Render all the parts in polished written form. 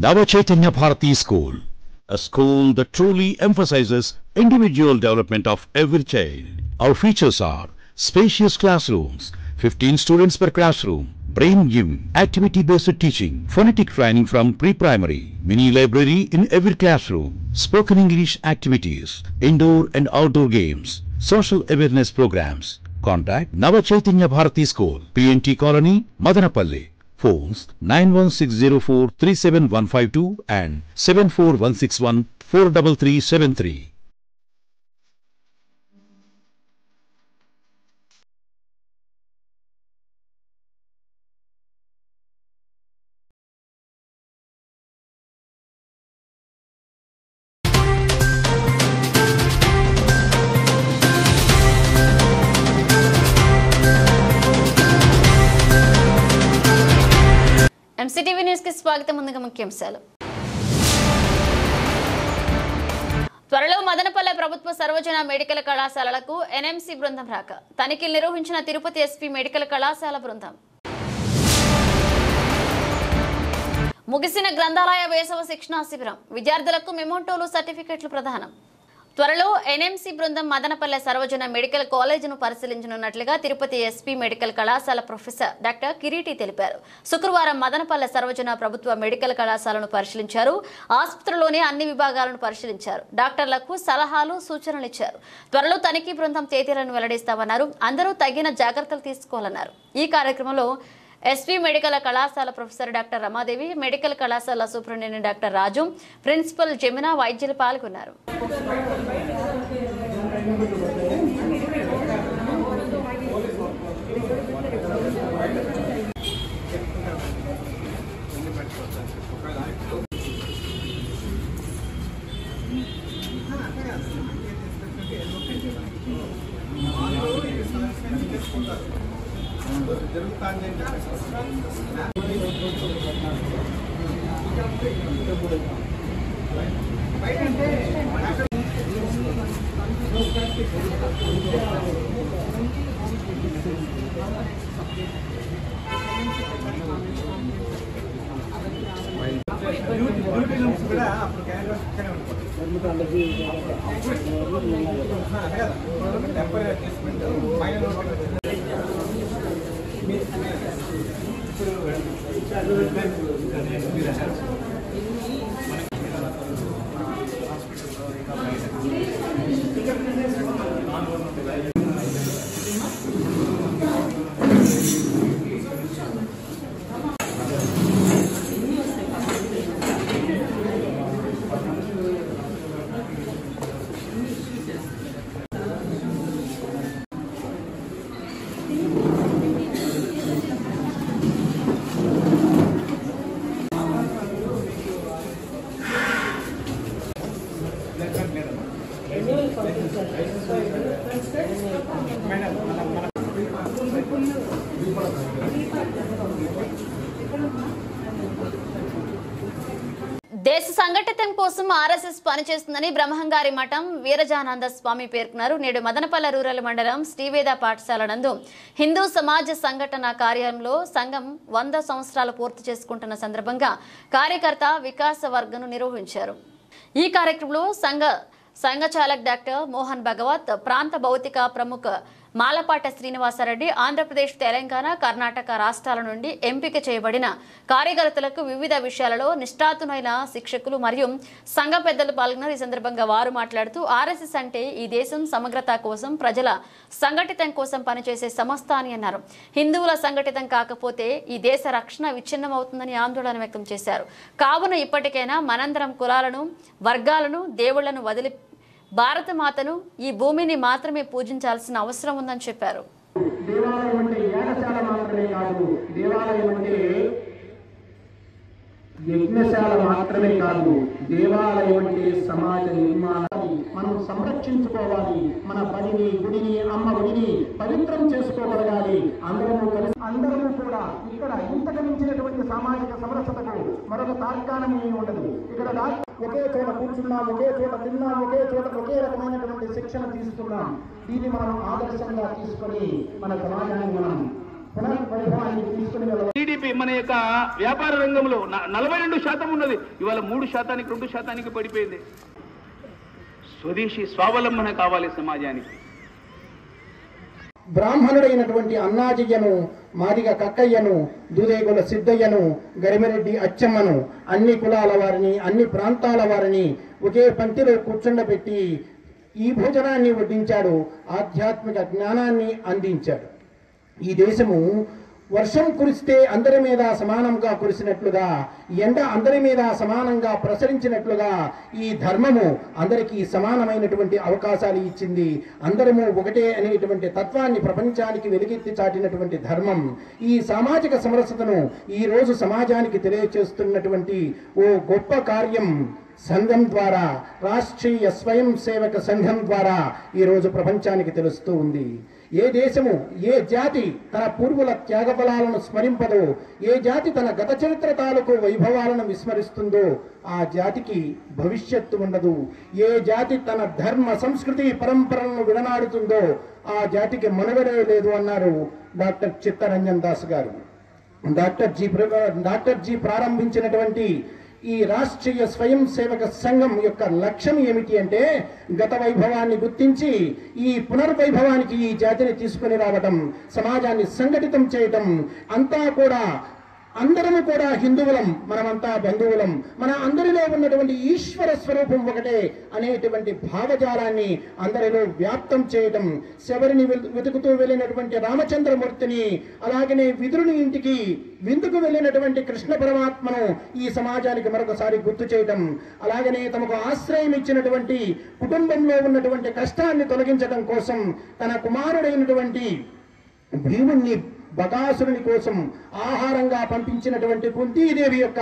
Nava Chaitanya Bharati School, a school that truly emphasizes individual development of every child. Our features are spacious classrooms, 15 students per classroom, brain gym, activity-based teaching, phonetic training from pre-primary, mini library in every classroom, spoken English activities, indoor and outdoor games, social awareness programs. Contact Nava Chaitanya Bharati School, PNT Colony, Madanapalli. Phones 91604-37152 and 74161-43373. MCTV news కి స్వాగతం. ముందుగా ముఖ్యాంశాలు. త్వరలో మదనపల్లె ప్రభుత్వ సర్వజన medical కళాశాలలకు NMC బృందం రాక తనిఖీలు నిర్వహించిన తిరుపతి ఎస్పీ మెడికల్ కళాశాల బృందం. ముగిసిన గ్రంథాలయ వేసవ శిక్షణా శిబిరం, విద్యార్థులకు మెమోంటోలు సర్టిఫికెట్లు ప్రదానం. త్వరలో ఎన్ఎంసీ బృందం మదనపల్లె సర్వజన మెడికల్ కాలేజీను పరిశీలించనున్నట్లుగా తిరుపతి ఎస్పీ మెడికల్ కళాశాల ప్రొఫెసర్ డాక్టర్ కిరీటి తెలిపారు. శుక్రవారం మదనపల్లె సర్వజన ప్రభుత్వ మెడికల్ కళాశాలను పరిశీలించారు. ఆసుపత్రిలోని అన్ని విభాగాలను పరిశీలించారు. డాక్టర్లకు సలహాలు, సూచనలు ఇచ్చారు. త్వరలో తనిఖీ బృందం తేదీలను వెల్లడిస్తామన్నారు. అందరూ తగిన జాగ్రత్తలు తీసుకోవాలన్నారు. ఈ కార్యక్రమంలో ఎస్పీ మెడికల్ కళాశాల ప్రొఫెసర్ డాక్టర్ రమాదేవి, మెడికల్ కళాశాల సూపరింటెండెంట్ డాక్టర్ రాజు, ప్రిన్సిపల్ జమున, వైద్యులు పాల్గొన్నారు. దేశ సంఘటితం కోసం ఆర్ఎస్ఎస్ పనిచేస్తుందని బ్రహ్మంగారి మఠం వీరజానంద స్వామి పేర్కొన్నారు. నేడు మదనపల్లె రూరల్ మండలం శ్రీవేద పాఠశాల నందు హిందూ సమాజ సంఘటన కార్యాలయంలో సంఘం 100 సంవత్సరాలు పూర్తి చేసుకుంటున్న సందర్భంగా కార్యకర్త వికాస వర్గను నిర్వహించారు. ఈ కార్యక్రమంలో సంఘచాలక్ డాక్టర్ మోహన్ భగవత్, ప్రాంత భౌతిక ప్రముఖ మాలపాట శ్రీనివాసరెడ్డి, ఆంధ్రప్రదేశ్, తెలంగాణ, కర్ణాటక రాష్ట్రాల నుండి ఎంపిక చేయబడిన కార్యకర్తలకు వివిధ విషయాలలో నిష్ఠాతులైన శిక్షకులు మరియు సంఘ పెద్దలు పాల్గొన్నారు. ఈ సందర్భంగా వారు మాట్లాడుతూ ఆర్ఎస్ఎస్ అంటే ఈ దేశం సమగ్రత కోసం, ప్రజల సంఘటితం కోసం పనిచేసే సంస్థ అని అన్నారు. హిందువుల సంఘటితం కాకపోతే ఈ దేశ రక్షణ విచ్ఛిన్నమవుతుందని ఆందోళన వ్యక్తం చేశారు. కావున ఇప్పటికైనా మనందరం కులాలను, వర్గాలను, దేవుళ్లను వదిలి భారత మాతను, ఈ భూమిని మాత్రమే పూజించాల్సిన అవసరం ఉందని చెప్పారు. దేవాలయం అంటే యాగశాల మాత్రమే కాదు, దేవాలయం అంటే యజ్ఞశాల మాత్రమే కాదు, దేవాలయం అంటే సమాజ నిర్మాణాన్ని మనం సంరక్షించుకోవాలి. మన బడిని, గుడిని, అమ్మ గుడిని పవిత్రం చేసుకోగలగాలి. అందరము కూడా ఇక్కడ ఇంతకు మించినటువంటి సామాజిక సమరసతకు మరొక తార్కాణం ఏమి ఉండదు. ఇక్కడ ఒకే చోట కూర్చున్నాం, ఒకే చోట తిన్నాం, ఒకే చోట ఒకే రకమైనటువంటి శిక్షణ తీసుకున్నాం. దీన్ని మనం ఆదర్శంగా తీసుకొని మన సమాజాన్ని మనం పునర్వైభవాన్ని తీసుకుని వెళ్ళవచ్చు. టీడీపీ మన యొక్క వ్యాపార రంగంలో 42% ఉన్నది, ఇవాళ 3%, 2% పడిపోయింది. స్వదేశీ స్వావలంబన కావాలి సమాజానికి. బ్రాహ్మణుడైనటువంటి అన్నాజయ్యను, మాదిగ కక్కయ్యను, దూదేగుల సిద్ధయ్యను, గరిమిరెడ్డి అచ్చమ్మను, అన్ని కులాల వారిని, అన్ని ప్రాంతాల వారిని ఒకే పంక్తిలో కూర్చుండబెట్టి ఈ భోజనాన్ని వడ్డించాడు, ఆధ్యాత్మిక జ్ఞానాన్ని అందించాడు. ఈ దేశము వర్షం కురిస్తే అందరి మీద సమానంగా కురిసినట్లుగా, ఎండ అందరి మీద సమానంగా ప్రసరించినట్లుగా ఈ ధర్మము అందరికీ సమానమైనటువంటి అవకాశాలు ఇచ్చింది. అందరము ఒకటే అనేటువంటి తత్వాన్ని ప్రపంచానికి వెలుగెత్తి చాటినటువంటి ధర్మం ఈ సామాజిక సమరసతను ఈ రోజు సమాజానికి తెలియచేస్తున్నటువంటి ఓ గొప్ప కార్యం సంఘం ద్వారా, రాష్ట్రీయ స్వయం సేవక సంఘం ద్వారా ఈరోజు ప్రపంచానికి తెలుస్తూ ఉంది. ఏ దేశము, ఏ జాతి తన పూర్వుల త్యాగఫలాలను స్మరింపదో, ఏ జాతి తన గత చరిత్ర తాలూకు వైభవాలను విస్మరిస్తుందో ఆ జాతికి భవిష్యత్తు ఉండదు. ఏ జాతి తన ధర్మ సంస్కృతి పరంపరలను విడనాడుతుందో ఆ జాతికి మనుగడే లేదు అన్నారు డాక్టర్ చిత్తరంజన్ దాస్ గారు. డాక్టర్ జీ ప్రారంభించినటువంటి ఈ రాష్ట్రీయ స్వయం సేవక సంఘం యొక్క లక్ష్యం ఏమిటి అంటే, గత వైభవాన్ని గుర్తించి ఈ పునర్వైభవానికి ఈ జాతిని తీసుకుని రావటం, సమాజాన్ని సంఘటితం చేయటం, అంతా కూడా అందరము కూడా హిందువులం, మనమంతా బంధువులం, మన అందరిలో ఉన్నటువంటి ఈశ్వర స్వరూపం ఒకటే అనేటువంటి భావజాలాన్ని అందరిలో వ్యాప్తం చేయటం, శబరిని వెతుకుతూ వెళ్ళినటువంటి రామచంద్రమూర్తిని, అలాగనే విదురుని ఇంటికి విందుకు వెళ్ళినటువంటి కృష్ణ పరమాత్మను ఈ సమాజానికి మరొకసారి గుర్తు చేయటం, అలాగనే తమకు ఆశ్రయం ఇచ్చినటువంటి కుటుంబంలో ఉన్నటువంటి కష్టాన్ని తొలగించడం కోసం తన కుమారుడైనటువంటి భీముణ్ణి బకాసురుని కోసం ఆహారంగా పంపించినటువంటి కుంతీదేవి యొక్క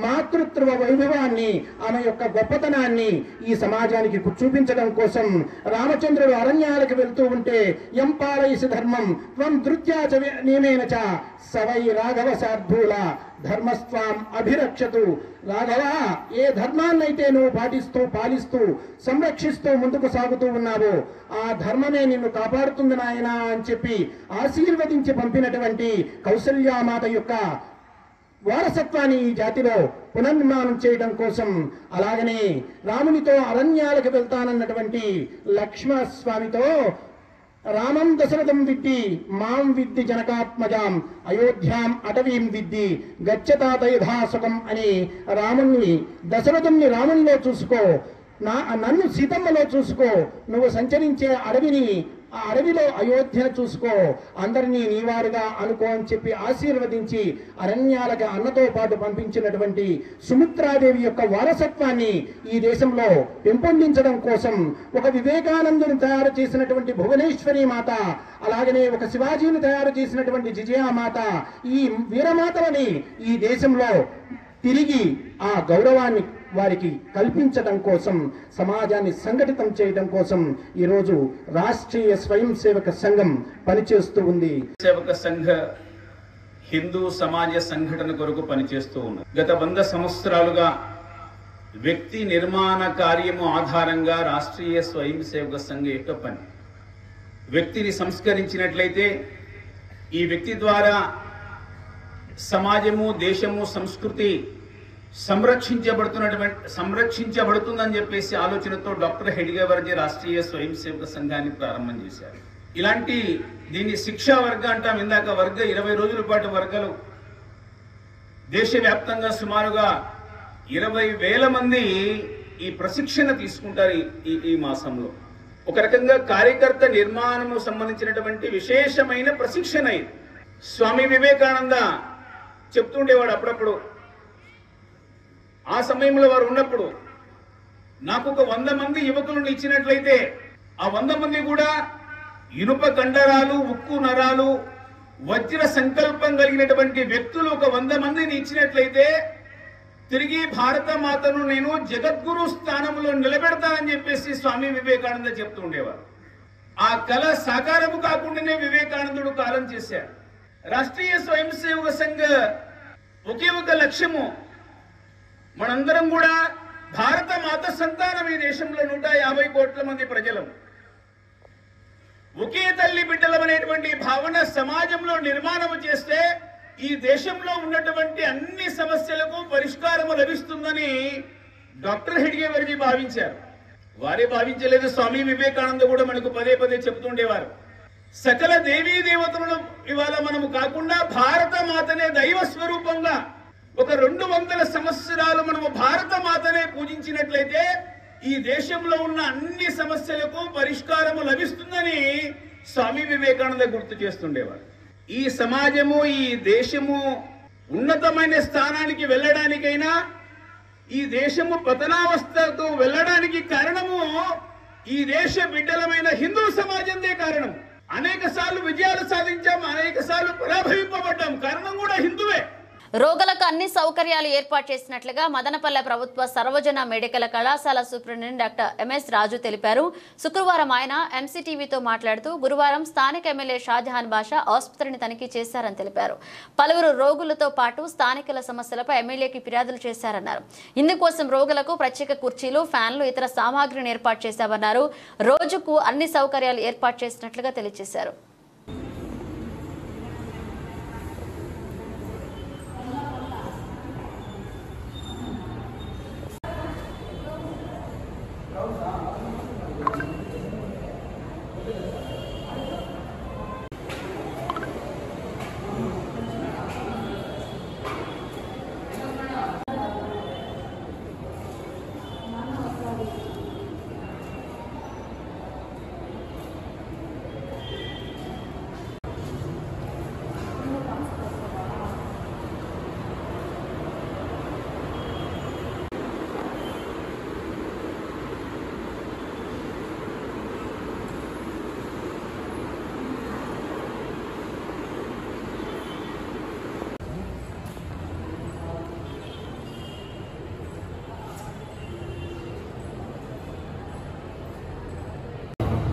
మాతృత్వ వైభవాన్ని, ఆమె యొక్క గొప్పతనాన్ని ఈ సమాజానికి చూపించడం కోసం రామచంద్రుడు అరణ్యాలకు వెళ్తూ ఉంటే, ఎంపాలయసి ధర్మం త్వం ధృత్యాచ నియమేన చ సవై రాఘవ శార్ధూల ధర్మస్వాం అభిరక్షతు. రాఘవ, ఏ ధర్మాన్నైతే నువ్వు పాలిస్తూ సంరక్షిస్తూ ముందుకు సాగుతూ ఉన్నావో ఆ ధర్మమే నిన్ను కాపాడుతుంది నాయనా అని చెప్పి ఆశీర్వదించి పంపినటువంటి కౌసల్యామాత యొక్క వారసత్వాన్ని ఈ జాతిలో పునర్నిర్మాణం చేయడం కోసం, అలాగనే రామునితో అరణ్యాలకు వెళ్తానన్నటువంటి లక్ష్మణస్వామితో రామం దశరథం విద్ది మాం విద్ది జనకాత్మజాం అయోధ్యాం అటవీం విద్ది గచ్చతాతయథాసుఖం అని దశరథుణ్ణి రామునిలో చూసుకో, నన్ను సీతమ్మలో చూసుకో, నువ్వు సంచరించే అడవిని, ఆ అడవిలో అయోధ్యను చూసుకో, అందరినీ నీవారుగా అనుకో అని చెప్పి ఆశీర్వదించి అరణ్యాలకు అన్నతో పాటు పంపించినటువంటి సుమిత్రాదేవి యొక్క వారసత్వాన్ని ఈ దేశంలో పెంపొందించడం కోసం ఒక వివేకానందుని తయారు చేసినటువంటి భువనేశ్వరి మాత, అలాగనే ఒక శివాజీని తయారు చేసినటువంటి జిజియామాత, ఈ వీరమాతలని ఈ దేశంలో తిరిగి ఆ గౌరవాన్ని వారికి కల్పించడం కోసం, సమాజాన్ని సంఘటితం చేయడం కోసం ఈరోజు రాష్ట్రీయ స్వయం సేవక సంఘం పనిచేస్తూ ఉంది. సేవక సంఘ హిందూ సమాజ సంఘటన కొరకు పనిచేస్తూ ఉంది. గత 100 సంవత్సరాలుగా వ్యక్తి నిర్మాణ కార్యము ఆధారంగా రాష్ట్రీయ స్వయం సేవక సంఘ యొక్క పని. వ్యక్తిని సంస్కరించినట్లయితే ఈ వ్యక్తి ద్వారా సమాజము, దేశము, సంస్కృతి సంరక్షించబడుతుందని చెప్పేసి ఆలోచనతో డాక్టర్ హెడ్గేవర్జీ రాష్ట్రీయ స్వయం సేవక సంఘాన్ని ప్రారంభం చేశారు. ఇలాంటి దీన్ని శిక్షా వర్గ అంటాం. ఇందాక వర్గ 20 రోజుల పాటు వర్గాలు దేశవ్యాప్తంగా సుమారుగా 20,000 మంది ఈ ప్రశిక్షణ తీసుకుంటారు ఈ మాసంలో. ఒక రకంగా కార్యకర్త నిర్మాణము సంబంధించినటువంటి విశేషమైన ప్రశిక్షణ ఇది. స్వామి వివేకానంద చెప్తుండేవాడు అప్పుడప్పుడు. ఆ సమయంలో వారు ఉన్నప్పుడు నాకు ఒక 100 మంది యువకులను ఇచ్చినట్లయితే ఆ 100 మంది కూడా ఇనుప కండరాలు, ఉక్కు నరాలు, వజ్ర సంకల్పం కలిగినటువంటి వ్యక్తులు ఒక 100 మందిని ఇచ్చినట్లయితే తిరిగి భారత మాతను నేను జగద్గురు స్థానంలో నిలబెడతానని చెప్పేసి స్వామి వివేకానంద చెప్తూ ఉండేవారు. ఆ కళ సాకారము కాకుండానే వివేకానందుడు కాలం చేశారు. రాష్ట్రీయ స్వయం సేవక సంఘ ఒకే ఒక లక్ష్యము, మనందరం కూడా భారత మాత సంతానం. ఈ దేశంలో 150 కోట్ల మంది ప్రజలం. ఒకే తల్లి బిడ్డలం అనేటువంటి భావన సమాజంలో నిర్మాణం చేస్తే ఈ దేశంలో ఉన్నటువంటి అన్ని సమస్యలకు పరిష్కారం లభిస్తుందని డాక్టర్ హెడ్గేవర్జీ భావించారు. వారే భావించలేదు, స్వామి వివేకానంద కూడా మనకు పదే పదే చెబుతుండేవారు. సకల దేవీ దేవతలను ఇవాళ మనము కాకుండా భారత మాతనే దైవ స్వరూపంగా ఒక 200 సంవత్సరాలు మనము భారత మాతనే పూజించినట్లయితే ఈ దేశంలో ఉన్న అన్ని సమస్యలకు పరిష్కారము లభిస్తుందని స్వామి వివేకానంద గుర్తు చేస్తుండేవారు. ఈ సమాజము, ఈ దేశము ఉన్నతమైన స్థానానికి వెళ్ళడానికైనా, ఈ దేశము పతనావస్థకు వెళ్ళడానికి కారణము ఈ దేశ బిడ్డలమైన హిందూ సమాజందే కారణం. అనేక సార్లు విజయాలు సాధించాం, అనేక సార్లు పరాభవింపబడ్డాం, కారణం కూడా హిందువే. రోగులకు అన్ని సౌకర్యాలు ఏర్పాటు చేసినట్లుగా మదనపల్లె ప్రభుత్వ సర్వజన మెడికల్ కళాశాల సూపరింటెండెంట్ డాక్టర్ ఎంఎస్ రాజు తెలిపారు. శుక్రవారం ఆయన ఎంసీటీవీతో మాట్లాడుతూ గురువారం స్థానిక ఎమ్మెల్యే షాజహాన్ బాషా ఆసుపత్రిని తనిఖీ చేశారని తెలిపారు. పలువురు రోగులతో పాటు స్థానికుల సమస్యలపై ఎమ్మెల్యేకి ఫిర్యాదులు చేశారన్నారు. ఇందుకోసం రోగులకు ప్రత్యేక కుర్చీలు, ఫ్యాన్లు, ఇతర సామాగ్రిని ఏర్పాటు చేశామన్నారు. రోజుకు అన్ని సౌకర్యాలు ఏర్పాటు చేసినట్లుగా తెలియజేశారు.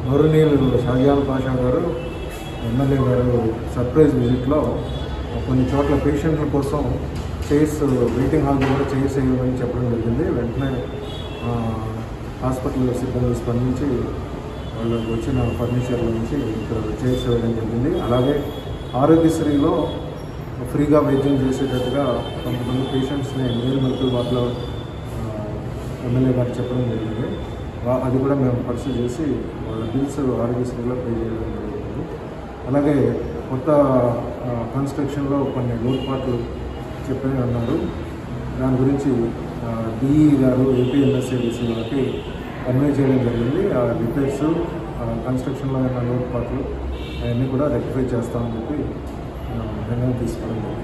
గౌరవనీయులు షాజహాన్ బాషా గారు, ఎమ్మెల్యే గారు సర్ప్రైజ్ విజిట్లో కొన్ని చోట్ల పేషెంట్ల కోసం చైర్స్, వెయిటింగ్ హాల్ కూడా చైర్స్ వేయమని చెప్పడం జరిగింది. వెంటనే హాస్పిటల్ సిబ్బంది స్పందించి వాళ్ళకి వచ్చిన ఫర్నిచర్ల నుంచి ఇక్కడ చైర్స్ వేయడం జరిగింది. అలాగే ఆరోగ్యశ్రీలో ఫ్రీగా వైద్యం చేసేటట్టుగా కొంతమంది పేషెంట్స్ని మెయిన్ మెడికల్ వార్డులో ఎమ్మెల్యే గారు చెప్పడం జరిగింది. అది కూడా మేము పరిశీలి చేసి వాళ్ళ బిల్స్ ఆరోగ్యశ్రీలో పే చేయడం జరుగుతుంది. అలాగే కొత్త కన్స్ట్రక్షన్లో కొన్ని లోటుపాట్లు చెప్పని అన్నారు. దాని గురించి డిఈ గారు ఏపీఎంఎస్ఏడిసి వాళ్ళకి కన్వే చేయడం జరిగింది. ఆ రిపేర్స్, కన్స్ట్రక్షన్లో ఉన్న లోటుపాట్లు అవన్నీ కూడా రెక్టిఫై చేస్తామని చెప్పి నిర్ణయం తీసుకోవడం జరిగింది.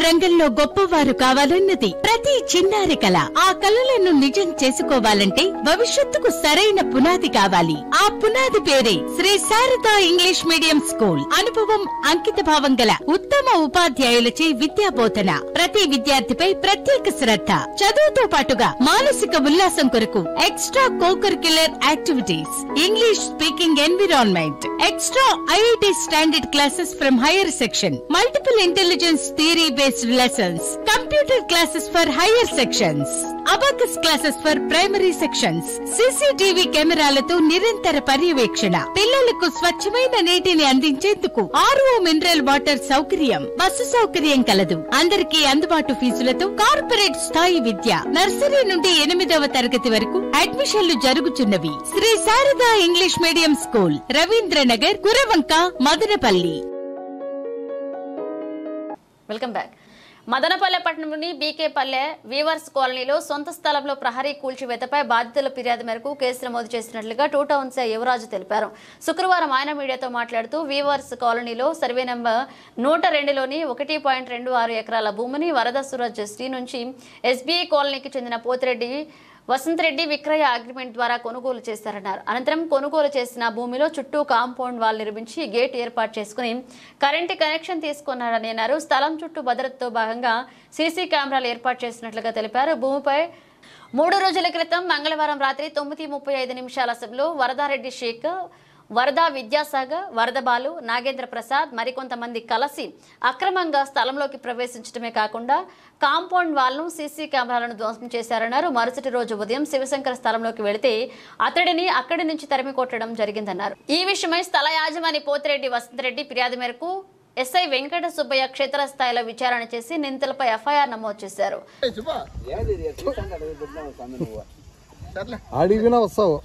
రంగంలో గొప్పవారు కావాలన్నది ప్రతి చిన్నారి కళ. ఆ కళలను నిజం చేసుకోవాలంటే భవిష్యత్తుకు సరైన పునాది కావాలి. ఆ పునాది పేరే Shri Sharada English medium school. అనుభవం, అంకిత భావం గల ఉత్తమ ఉపాధ్యాయులచే విద్యాబోధన. ప్రతి విద్యార్థిపై ప్రత్యేక శ్రద్ధ. చదువుతో పాటుగా మానసిక ఉల్లాసం కొరకు extra co-curricular activities, English speaking environment, extra IIT standard classes from higher section, multiple intelligence theory based lessons, computer classes for higher sections, abacus classes for primary sections, CCTV కెమెరాలతో నిరంతర పర్యవేక్షణ. పిల్లలకు స్వచ్ఛమైన నీటిని అందించేందుకు ఆర్ఓ మినరల్ వాటర్ సౌకర్యం, bus సౌకర్యం కలదు. అందరికీ అందుబాటు ఫీజులతో కార్పొరేట్ స్థాయి విద్య. నర్సరీ నుండి 8వ తరగతి వరకు అడ్మిషన్లు జరుగుతున్నవి. Sri Sharada English medium school, Ravindranagar, Kuravanka, Madanapalli. Welcome back. Madanapalle పట్టణంలోని బీకేపల్లె వీవర్స్ కాలనీలో సొంత స్థలంలో ప్రహరీ కూల్చివేతపై బాధితుల ఫిర్యాదు మేరకు కేసు నమోదు చేసినట్లుగా 2 టౌన్స్ యువరాజు తెలిపారు. శుక్రవారం ఆయన మీడియాతో మాట్లాడుతూ వీవర్స్ కాలనీలో సర్వే నంబర్ 102లోని 1.26 ఎకరాల భూమిని వరద సూరజ్ శ్రీ నుంచి ఎస్బీఐ కాలనీకి చెందిన పోతిరెడ్డి వసంత్ రెడ్డి విక్రయ అగ్రిమెంట్ ద్వారా కొనుగోలు చేశారన్నారు. అనంతరం కొనుగోలు చేసిన భూమిలో చుట్టూ కాంపౌండ్ వాల్ నిర్మించి గేట్ ఏర్పాటు చేసుకుని కరెంటు కనెక్షన్ తీసుకున్నారని అన్నారు. స్థలం చుట్టూ భద్రతతో భాగంగా సీసీ కెమెరాలు ఏర్పాటు చేసినట్లుగా తెలిపారు. భూమిపై 3 రోజుల క్రితం మంగళవారం రాత్రి 9:35 సమయంలో వరదారెడ్డి షేక్ వరద విద్యాసాగర్, వరద బాలు, నాగేంద్ర ప్రసాద్ మరికొంతమంది కలిసి అక్రమంగా స్థలంలోకి ప్రవేశించడమే కాకుండా కాంపౌండ్ వాల్ను, సీసీ కెమెరాలను ధ్వంసం చేశారన్నారు. మరుసటి రోజు ఉదయం శివశంకర్ స్థలంలోకి వెళితే అతడిని అక్కడి నుంచి తరిమి కొట్టడం జరిగిందన్నారు. ఈ విషయమై స్థల యాజమాని పోతిరెడ్డి వసంతరెడ్డి ఫిర్యాదు మేరకు ఎస్ఐ వెంకట సుబ్బయ్య క్షేత్రస్థాయిలో విచారణ చేసి నిందితులపై ఎఫ్ఐఆర్ నమోదు చేశారు. అడిగినా వస్తావు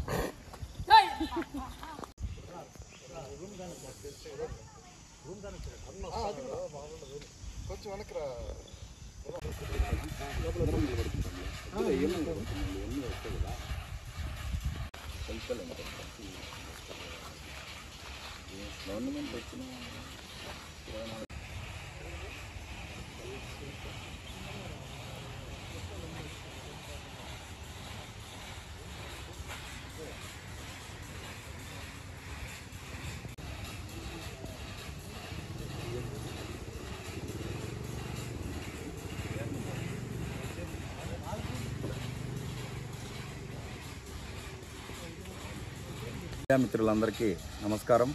మిత్రులందరికీ నమస్కారం.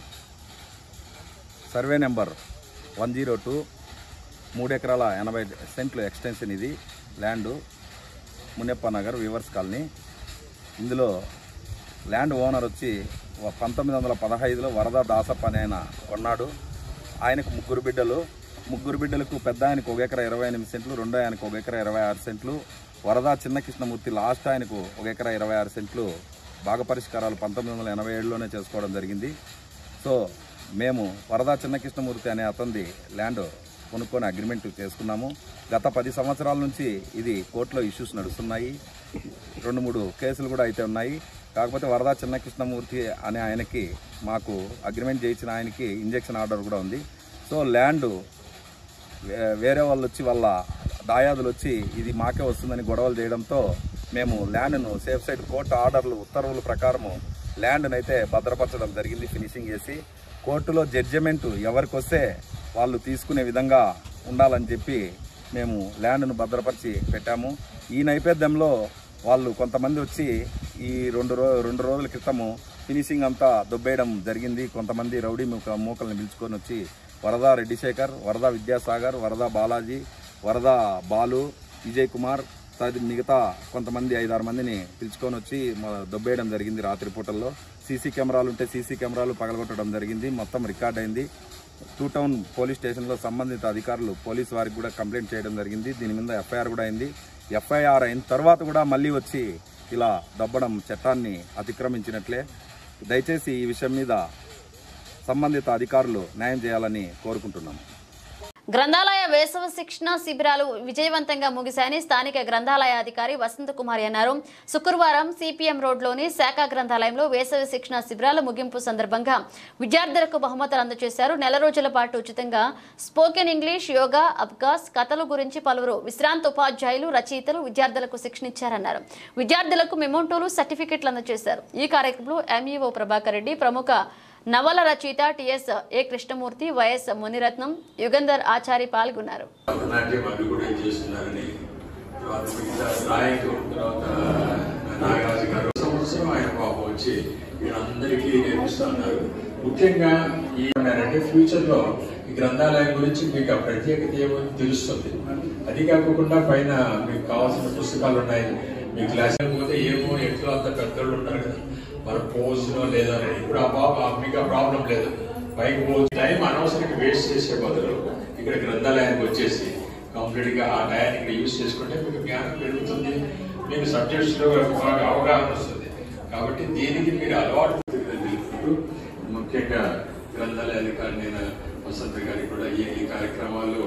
సర్వే నెంబర్ 102 3 ఎకరాల 80 సెంట్లు ఎక్స్టెన్షన్. ఇది land Muniyappa Nagar weavers colony. ఇందులో ల్యాండ్ ఓనర్ వచ్చి 1915లో వరద దాసప్ప అని ఆయన కొన్నాడు. ఆయనకు ముగ్గురు బిడ్డలకు పెద్ద ఆయనకు 1 ఎకరా 28 సెంట్లు, రెండో ఆయనకు 1 ఎకరా 26 సెంట్లు, వరద చిన్న కృష్ణమూర్తి లాస్ట్ ఆయనకు 1 ఎకరా 26 సెంట్లు భాగ పరిష్కారాలు 1987లోనే చేసుకోవడం జరిగింది. సో మేము వరద చిన్న కృష్ణమూర్తి అనే అతనిది ల్యాండ్ కొనుక్కొని అగ్రిమెంట్ చేసుకున్నాము. గత 10 సంవత్సరాల నుంచి ఇది కోర్టులో ఇష్యూస్ నడుస్తున్నాయి. 2-3 కేసులు కూడా అయితే ఉన్నాయి. కాకపోతే వరద చిన్న కృష్ణమూర్తి అనే ఆయనకి మాకు అగ్రిమెంట్ చేయించిన ఆయనకి ఇంజెక్షన్ ఆర్డర్ కూడా ఉంది. సో ల్యాండ్ వేరే వాళ్ళు వచ్చి వాళ్ళ దాయాదులు వచ్చి ఇది మాకే వస్తుందని గొడవలు చేయడంతో మేము ల్యాండ్ను సేఫ్ సైడ్ కోర్టు ఆర్డర్లు ఉత్తర్వుల ప్రకారము ల్యాండ్ను అయితే భద్రపరచడం జరిగింది. ఫినిషింగ్ చేసి కోర్టులో జడ్జిమెంట్ ఎవరికి వస్తే వాళ్ళు తీసుకునే విధంగా ఉండాలని చెప్పి మేము ల్యాండ్ను భద్రపరిచి పెట్టాము. ఈ నేపథ్యంలో వాళ్ళు కొంతమంది వచ్చి ఈ రెండు రోజుల క్రితము ఫినిషింగ్ అంతా దొబ్బేయడం జరిగింది. కొంతమంది రౌడీ మూకల్ని పిలుచుకొని వచ్చి వరద రెడ్డిశేఖర్, వరద విద్యాసాగర్, వరద బాలాజీ, వరద బాలు, విజయ్ కుమార్ మిగతా కొంతమంది 5-6 మందిని పిలుచుకొని వచ్చి దొబ్బేయడం జరిగింది. రాత్రి పూటల్లో సీసీ కెమెరాలు ఉంటే సీసీ కెమెరాలు పగలగొట్టడం జరిగింది. మొత్తం రికార్డ్ అయింది. 2 టౌన్ పోలీస్ స్టేషన్లో సంబంధిత అధికారులు పోలీసు వారికి కూడా కంప్లైంట్ చేయడం జరిగింది. దీని మీద ఎఫ్ఐఆర్ కూడా అయింది. ఎఫ్ఐఆర్ అయిన తర్వాత కూడా మళ్ళీ వచ్చి ఇలా దబ్బడం చట్టాన్ని అతిక్రమించినట్లే. దయచేసి ఈ విషయం మీద సంబంధిత అధికారులు న్యాయం చేయాలని కోరుకుంటున్నాము. గ్రంథాలయ వేసవ శిక్షణ శిబిరాలు విజయవంతంగా ముగిశాయని స్థానిక గ్రంథాలయ అధికారి వసంత కుమారి అన్నారు. శుక్రవారం సిపిఎం రోడ్లోని శాఖ గ్రంథాలయంలో వేసవి శిక్షణ శిబిరాల ముగింపు సందర్భంగా విద్యార్థులకు బహుమతులు అందజేశారు. 4 రోజుల పాటు ఉచితంగా స్పోకెన్ ఇంగ్లీష్, యోగా, అబ్కాస్, కథల గురించి పలువురు విశ్రాంత ఉపాధ్యాయులు, రచయితలు విద్యార్థులకు శిక్షణ ఇచ్చారన్నారు. విద్యార్థులకు మెమోంటోలు, సర్టిఫికెట్లు అందజేశారు. ఈ కార్యక్రమంలో ఎంఈఓ ప్రభాకర్ రెడ్డి, ప్రముఖ నవల రచయిత టిఎస్ ఏ కృష్ణమూర్తి, వైఎస్ మునిరత్నం, యుగంధర్ ఆచారి పాల్గొన్నారు. ముఖ్యంగా ఈ ఫ్యూచర్ లో ఈ గ్రంథాలయం గురించి మీకు ఆ ప్రత్యేకత ఏమో తెలుస్తుంది. అది కాకుండా పైన మీకు కావాల్సిన పుస్తకాలు ఉన్నాయి. మీ క్లాస్ పోతే ఏమో ఎట్లా అంత పెద్దలు ఉంటారు కదా, మన పోజునో లేదా ఇప్పుడు మీకు ప్రాబ్లం లేదు. పైకి పోజు టైం అనవసరంగా వేస్ట్ చేసే బదులు ఇక్కడ గ్రంథాలయానికి వచ్చేసి కంప్లీట్ గా ఆ టైం ఇక్కడ యూజ్ చేసుకుంటే మీకు జ్ఞానం పెరుగుతుంది, మీకు సబ్జెక్ట్స్ లో బాగా అవగాహన వస్తుంది. కాబట్టి దీనికి మీరు అలవాటు ముఖ్యంగా గ్రంథాలయ అధికారి నేను వసంత గారికి కూడా ఈ కార్యక్రమాలు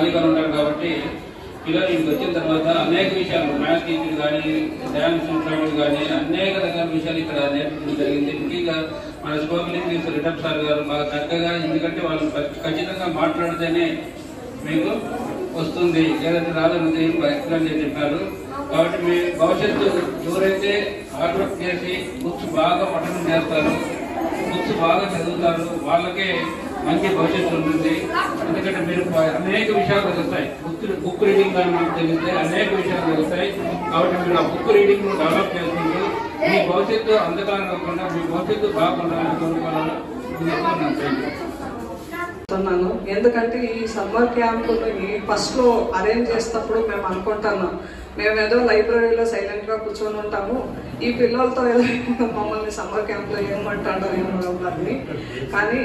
ఖాళీగా ఉంటారు కాబట్టి పిల్లలు ఇంటికి వచ్చిన తర్వాత అనేక విషయాలు మ్యాథ్స్ టీచర్ కానీ డ్యాన్స్ ఇన్స్ట్రుమెంట్ కానీ అనేక రకాల విషయాలు ఇక్కడ నేర్పించడం జరిగింది. ముఖ్యంగా మన స్పోకెన్ ఇంగ్లీష్ రిటర్న్ సార్ గారు బాగా చక్కగా, ఎందుకంటే వాళ్ళు ఖచ్చితంగా మాట్లాడితేనే మీకు వస్తుంది, లేదంటే రాదని ఎక్సలెంట్ అని చెప్పారు. కాబట్టి మీ భవిష్యత్తు ఎవరైతే హార్డ్ వర్క్ చేసి బుక్స్ బాగా పఠనం చేస్తారు, బుక్స్ బాగా చదువుతారు, వాళ్ళకే మంచి భవిష్యత్తు ఉంటుంది. ఎందుకంటే మీరు అనేక విషయాలు తెలుస్తాయి, బుక్ రీడింగ్ కానీ మీకు తెలిస్తే అనేక విషయాలు తెలుస్తాయి. కాబట్టి మీరు ఆ బుక్ రీడింగ్ డెవలప్ చేసుకుంటూ మీ భవిష్యత్తు అంధకారం కాకుండా మీ భవిష్యత్తు బాగుండాలని కోరుకోవాలని ఎందుకంటే ఈ సమ్మర్ క్యాంప్ ఫస్ట్ లో అరేంజ్ చేసినప్పుడు మేము అనుకుంటున్నాం, మేమేదో లైబ్రరీలో సైలెంట్ గా కూర్చొని ఉంటాము, ఈ పిల్లలతో ఏదో మమ్మల్ని సమ్మర్ క్యాంప్ లో ఏమంటాడో ఏమో అని. కానీ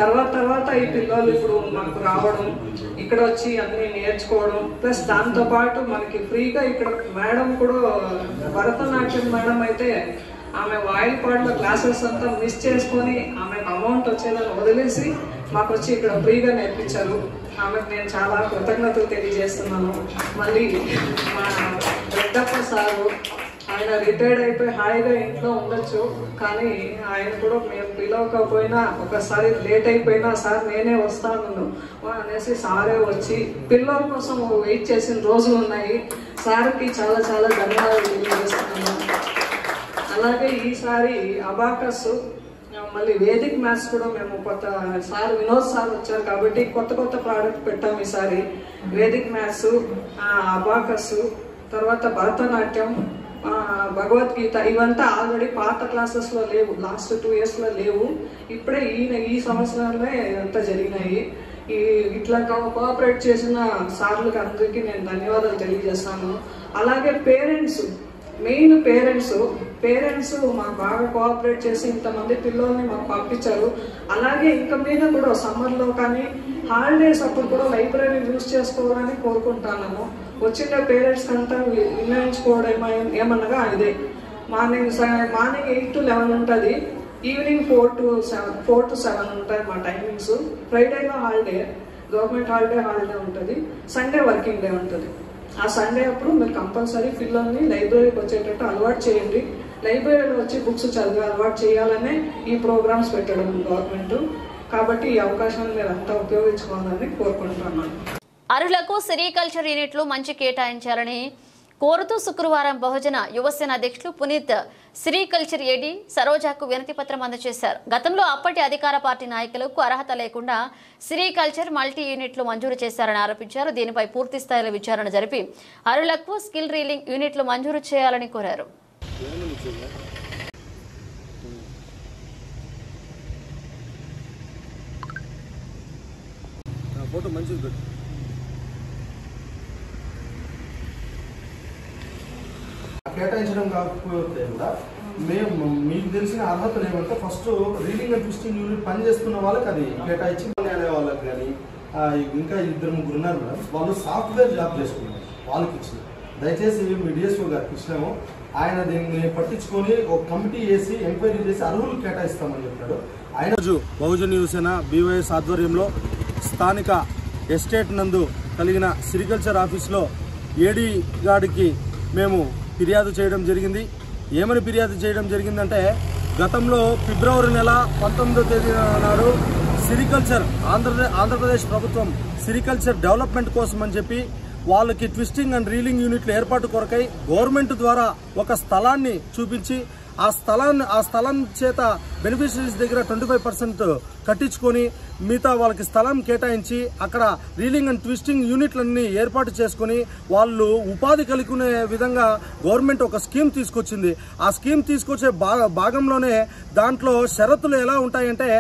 తర్వాత ఈ పిల్లలు ఇప్పుడు మనకు రావడం, ఇక్కడ వచ్చి అన్ని నేర్చుకోవడం, ప్లస్ దాంతో పాటు మనకి ఫ్రీగా ఇక్కడ మేడం కూడా భరతనాట్యం మేడం అయితే ఆమె వాయిల్ పాటల క్లాసెస్ అంతా మిస్ చేసుకొని ఆమెకు అమౌంట్ వచ్చేదని వదిలేసి మాకు వచ్చి ఇక్కడ ఫ్రీగా నేర్పించారు. ఆమెకు నేను చాలా కృతజ్ఞతలు తెలియజేస్తున్నాను. మళ్ళీ మా రెడ్డప్ప సారు, ఆయన రిటైర్డ్ అయిపోయి హాయిగా ఇంట్లో ఉండొచ్చు, కానీ ఆయన కూడా మేము పిలవకపోయినా ఒకసారి లేట్ అయిపోయినా సార్ నేనే వస్తాను అనేసి సారే వచ్చి పిల్లల కోసం వెయిట్ చేసిన రోజులు ఉన్నాయి. సార్కి చాలా చాలా ధన్యవాదాలు తెలియజేస్తున్నాను. అలాగే ఈసారి అబాకస్ మళ్ళీ వేదిక్ మ్యాథ్స్ కూడా మేము కొత్త సార్ వినోద్ సార్ వచ్చారు కాబట్టి కొత్త ప్రోడక్ట్ పెట్టాము ఈసారి. వేదిక్ మ్యాథ్స్, అబాకస్, తర్వాత భరతనాట్యం, భగవద్గీత, ఇవంతా ఆల్రెడీ పాత క్లాసెస్లో లేవు, లాస్ట్ 2 yearsలో లేవు, ఇప్పుడే ఈ సంవత్సరంలో అంతా జరిగినాయి. ఇట్లా కోఆపరేట్ చేసిన సార్లకు అందరికీ నేను ధన్యవాదాలు తెలియజేస్తాను. అలాగే మెయిన్ పేరెంట్స్ మాకు బాగా కోఆపరేట్ చేసి ఇంతమంది పిల్లల్ని మాకు పంపించారు. అలాగే ఇంకా మీద కూడా సమ్మర్లో కానీ హాలిడేస్ అప్పుడు కూడా లైబ్రరీ యూజ్ చేసుకోవాలని కోరుకుంటున్నాము. వచ్చిన పేరెంట్స్ అంతా వినియోగించుకోవడం ఏమనగా ఇదే, మార్నింగ్ 8 to 11 ఉంటుంది, ఈవినింగ్ 4 to 7 ఉంటాయి మా టైమింగ్స్. ఫ్రైడేలో హాలిడే, గవర్నమెంట్ హాలిడే ఉంటుంది, సండే వర్కింగ్ డే ఉంటుంది. ఆ సండే అప్పుడు మీరు కంపల్సరీ పిల్లల్ని లైబ్రరీకి వచ్చేటట్టు అలవాటు చేయండి. లైబ్రరీలో వచ్చి బుక్స్ చదివే అలవాటు చేయాలనే ఈ ప్రోగ్రామ్స్ పెట్టడం గవర్నమెంట్. కాబట్టి ఈ అవకాశాన్ని మీరు అంతా ఉపయోగించుకోవాలని కోరుకుంటున్నాను. అర్హులకు సెరికల్చర్ యూనిట్లు మంచి కేటాయించాలని కోరుతూ శుక్రవారం బహుజన యువసేన అధ్యక్షులు పునీత్ సెరికల్చర్ ఏడీ సరోజాకు వినతి పత్రం అందజేశారు. గతంలో అప్పటి అధికార పార్టీ నాయకులకు అర్హత లేకుండా సెరికల్చర్ మల్టీ యూనిట్లు మంజూరు చేశారని ఆరోపించారు. దీనిపై పూర్తి స్థాయిలో విచారణ జరిపి అర్హులకు స్కిల్ రీలింగ్ యూనిట్లు మంజూరు చేయాలని కోరారు. కేటాయించడం కాకపోతే కూడా మేము మీకు తెలిసిన అర్హతలు ఏమంటే first reading and twisting unit పనిచేస్తున్న వాళ్ళకి అది కేటాయించి అనే వాళ్ళకి కానీ ఇంకా 2-3 ఉన్నారు మేడం, వాళ్ళు సాఫ్ట్వేర్ జాబ్ చేసుకున్నారు, వాళ్ళకి ఇచ్చింది. దయచేసి మీ డిఎస్ఓ గారికి ఇచ్చినాము, ఆయన దీన్ని పట్టించుకొని ఒక కమిటీ వేసి ఎంక్వైరీ చేసి అర్హులు కేటాయిస్తామని చెప్పాడు. ఆయన రోజు బహుజన యువసేన బీవైఎస్ ఆధ్వర్యంలో స్థానిక ఎస్టేట్ నందు కలిగిన సెరికల్చర్ ఆఫీస్లో ఏడీ గారికి మేము ఫిర్యాదు చేయడం జరిగింది. ఏమని ఫిర్యాదు చేయడం జరిగిందంటే, గతంలో ఫిబ్రవరి నెల 19వ తేదీ నాడు సెరికల్చర్ ఆంధ్రప్రదేశ్ ప్రభుత్వం సెరికల్చర్ డెవలప్మెంట్ కోసం అని చెప్పి వాళ్ళకి ట్విస్టింగ్ అండ్ రీలింగ్ యూనిట్ల ఏర్పాటు కొరకై గవర్నమెంట్ ద్వారా ఒక స్థలాన్ని చూపించి ఆ స్థలం చేత బెనిఫిషరీస్ దగ్గర 25% కట్టించుకొని మిగతా వాళ్ళకి స్థలం కేటాయించి అక్కడ రీలింగ్ అండ్ ట్విస్టింగ్ యూనిట్లన్నీ ఏర్పాటు చేసుకుని వాళ్ళు ఉపాధి కలుగుకునే విధంగా గవర్నమెంట్ ఒక స్కీమ్ తీసుకొచ్చింది. ఆ స్కీమ్ తీసుకొచ్చే భాగంలోనే దాంట్లో షరతులు ఎలా ఉంటాయంటే,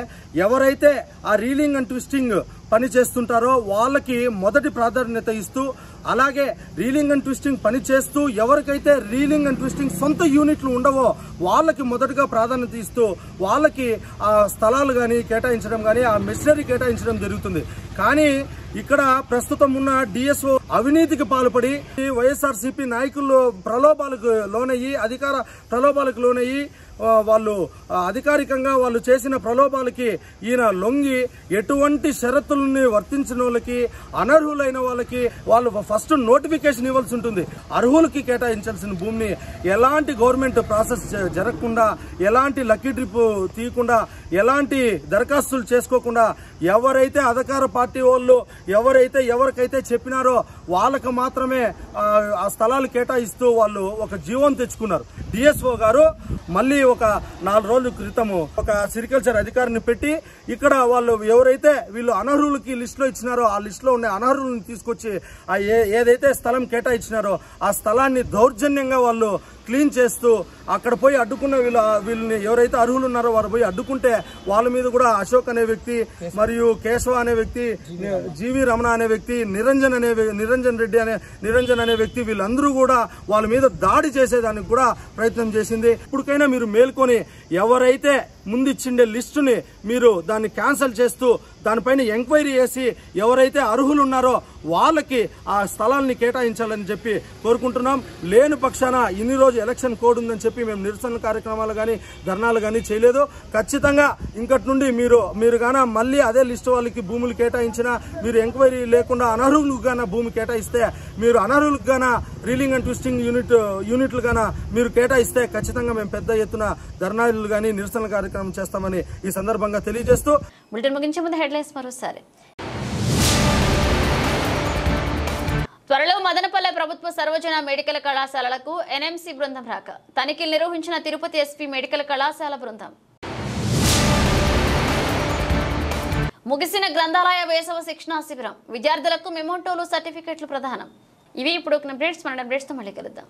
ఎవరైతే ఆ రీలింగ్ అండ్ ట్విస్టింగ్ పని చేస్తుంటారో వాళ్ళకి మొదటి ప్రాధాన్యత ఇస్తూ, అలాగే రీలింగ్ అండ్ ట్విస్టింగ్ పని చేస్తూ ఎవరికైతే రీలింగ్ అండ్ ట్విస్టింగ్ సొంత యూనిట్లు ఉండవో వాళ్ళకి మొదటగా ప్రాధాన్యత ఇస్తూ వాళ్ళకి ఆ స్థలాలు కానీ కేటాయించడం కానీ ఆ మెషినరీ కేటాయించడం జరుగుతుంది. కానీ ఇక్కడ ప్రస్తుతం ఉన్న డిఎస్ఓ అవినీతికి పాల్పడి వైఎస్ఆర్సీపీ నాయకులు ప్రలోభాలకు లోనయ్యి అధికార ప్రలోభాలకు లోనయ్యి వాళ్ళు అధికారికంగా వాళ్ళు చేసిన ప్రలోభాలకి ఈయన లొంగి ఎటువంటి షరతులని వర్తించిన వాళ్ళకి అనర్హులైన వాళ్ళకి వాళ్ళు ఫస్ట్ నోటిఫికేషన్ ఇవ్వాల్సి ఉంటుంది. అర్హులకి కేటాయించాల్సిన భూమిని ఎలాంటి గవర్నమెంట్ ప్రాసెస్ జరగకుండా, ఎలాంటి లక్కీ ట్రిప్ తీయకుండా, ఎలాంటి దరఖాస్తులు చేసుకోకుండా ఎవరైతే అధికార పార్టీ వాళ్ళు ఎవరికైతే చెప్పినారో వాళ్ళకు మాత్రమే ఆ స్థలాలు కేటాయిస్తూ వాళ్ళు ఒక జీవం తెచ్చుకున్నారు. డిఎస్ఓ గారు మళ్ళీ ఒక 4 రోజుల క్రితము ఒక సిరికల్చర్ అధికారిని పెట్టి ఇక్కడ వాళ్ళు ఎవరైతే వీళ్ళు అనర్హులకి లిస్ట్ లో ఇచ్చినారో ఆ లిస్ట్ లో ఉన్న అనర్హులను తీసుకొచ్చి ఏదైతే స్థలం కేటాయించినారో ఆ స్థలాన్ని దౌర్జన్యంగా వాళ్ళు క్లీన్ చేస్తూ అక్కడ పోయి అడ్డుకున్న వీళ్ళని ఎవరైతే అర్హులు ఉన్నారో వారు పోయి అడ్డుకుంటే వాళ్ళ మీద కూడా అశోక్ అనే వ్యక్తి మరియు కేశవ అనే వ్యక్తి, జీవి రమణ అనే వ్యక్తి, నిరంజన్ అనే వ్యక్తి వీళ్ళందరూ కూడా వాళ్ళ మీద దాడి చేసేదానికి కూడా ప్రయత్నం చేసింది. ఇప్పటికైనా మీరు మేల్కొని ఎవరైతే ముందిచ్చిండే లిస్టుని మీరు దాన్ని క్యాన్సిల్ చేస్తూ దానిపైన ఎంక్వైరీ చేసి ఎవరైతే అర్హులు ఉన్నారో వాళ్ళకి ఆ స్థలాన్ని కేటాయించాలని చెప్పి కోరుకుంటున్నాం. లేని పక్షాన ఇన్ని రోజు ఎలక్షన్ కోడ్ ఉందని చెప్పి మేము నిరసన కార్యక్రమాలు కానీ ధర్నాలు కానీ చేయలేదు. ఖచ్చితంగా ఇంకటి నుండి మీరు గాన మళ్ళీ అదే లిస్టు వాళ్ళకి భూములు కేటాయించినా, మీరు ఎంక్వైరీ లేకుండా అనర్హులకు గాన భూమి కేటాయిస్తే, మీరు అనర్హులకు గాన రీలింగ్ అండ్ ట్విస్టింగ్ యూనిట్లు గాన మీరు కేటాయిస్తే ఖచ్చితంగా మేము పెద్ద ఎత్తున ధర్నాలు కానీ నిరసన కార్యక్రమం చేస్తామని ఈ సందర్భంగా తెలియజేస్తూ బులెటిన్ ముగించే ముందు హెడ్లైన్స్ మరోసారి. త్వరలో మదనపల్లె ప్రభుత్వ సర్వజన మెడికల్ కళాశాలలకు ఎన్ఎంసీ బృందం రాక, తనిఖీలు నిర్వహించిన తిరుపతి ఎస్పీ మెడికల్ కళాశాల బృందం. ముగిసిన గ్రంథాలయ వేసవ శిక్షణా శిబిరం, విద్యార్థులకు మెమోంటోలు, సర్టిఫికెట్లు ప్రదానం. ఇవి ఇప్పుడు అప్డేట్స్. మన అప్డేట్స్తో మళ్ళీ కలుద్దాం.